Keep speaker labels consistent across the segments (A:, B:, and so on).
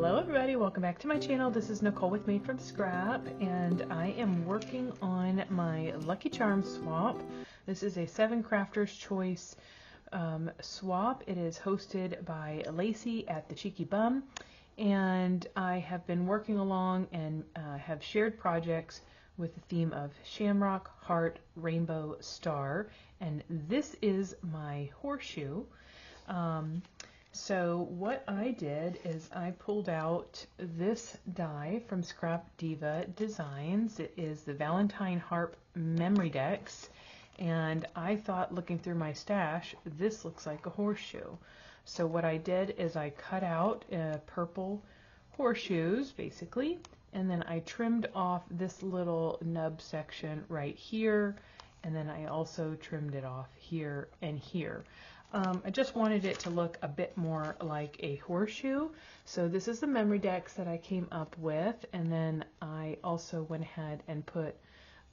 A: Hello everybody, welcome back to my channel. This is Nicole with Made from Scrap, and I am working on my Lucky Charms swap. This is a 7 Crafter's Choice swap. It is hosted by Lacy at the Cheeky Bum, and I have been working along and have shared projects with the theme of Shamrock, Heart, Rainbow, Star, and this is my Horseshoe. So what I did is I pulled out this die from Scrap Diva Designs. It is the Valentine Harp Memory Decks, and I thought, looking through my stash, this looks like a horseshoe. So what I did is I cut out purple horseshoes basically, and then I trimmed off this little nub section right here, and then I also trimmed it off here and here. I just wanted it to look a bit more like a horseshoe. So this is the memory decks that I came up with, and then I also went ahead and put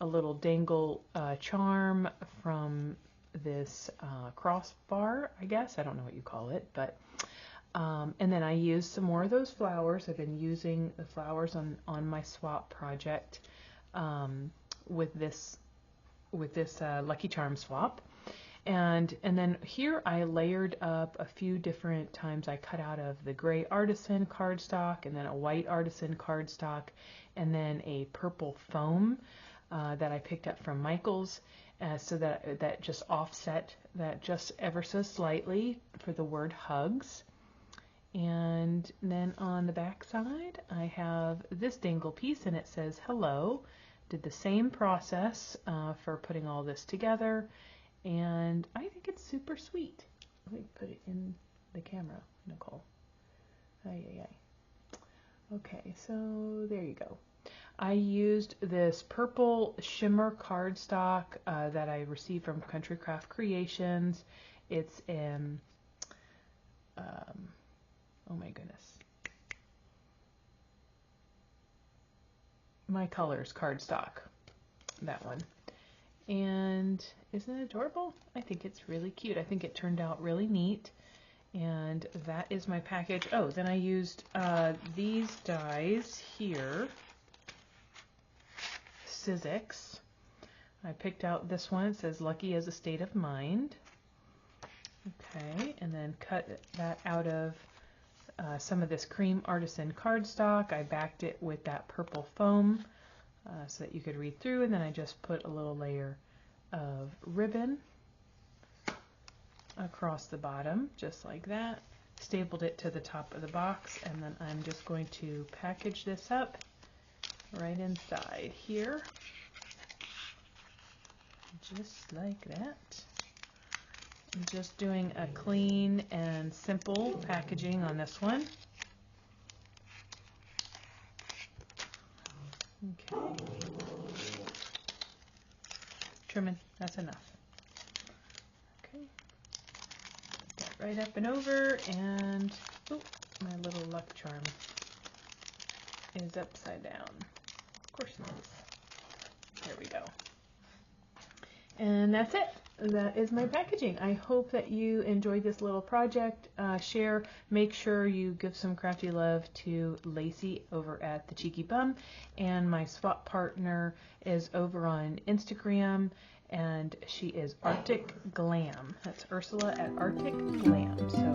A: a little dangle charm from this crossbar, I guess. I don't know what you call it, but and then I used some more of those flowers. I've been using the flowers on my swap project with this Lucky Charm swap. And then here I layered up a few different times. I cut out of the gray artisan cardstock, and then a white artisan cardstock, and then a purple foam that I picked up from Michael's, so that just offset that just ever so slightly for the word hugs. And then on the back side I have this dangle piece, and it says hello. Did the same process for putting all this together, and I think it's super sweet. Let me put it in the camera, Nicole. Okay, so there you go. I used this purple shimmer cardstock that I received from Country Craft Creations. It's oh my goodness, My Colors cardstock, that one. And isn't it adorable? I think it's really cute. I think it turned out really neat. And that is my package. Oh, then I used these dies here, Sizzix. I picked out this one. It says Lucky as a State of Mind. Okay, and then cut that out of some of this cream artisan cardstock. I backed it with that purple foam so that you could read through, and then I just put a little layer of ribbon across the bottom, just like that. Stapled it to the top of the box, and then I'm just going to package this up right inside here, just like that. I'm just doing a clean and simple packaging on this one. Okay. Trimming, that's enough. Okay. Put that right up and over, and oh, my little luck charm is upside down. Of course it is. There we go. And that's it. That is my packaging. I hope that you enjoyed this little project. Share. Make sure you give some crafty love to Lacy over at the Cheeky Bum, and my swap partner is over on Instagram, and she is Arctic Glam. That's Ursula at Arctic Glam. So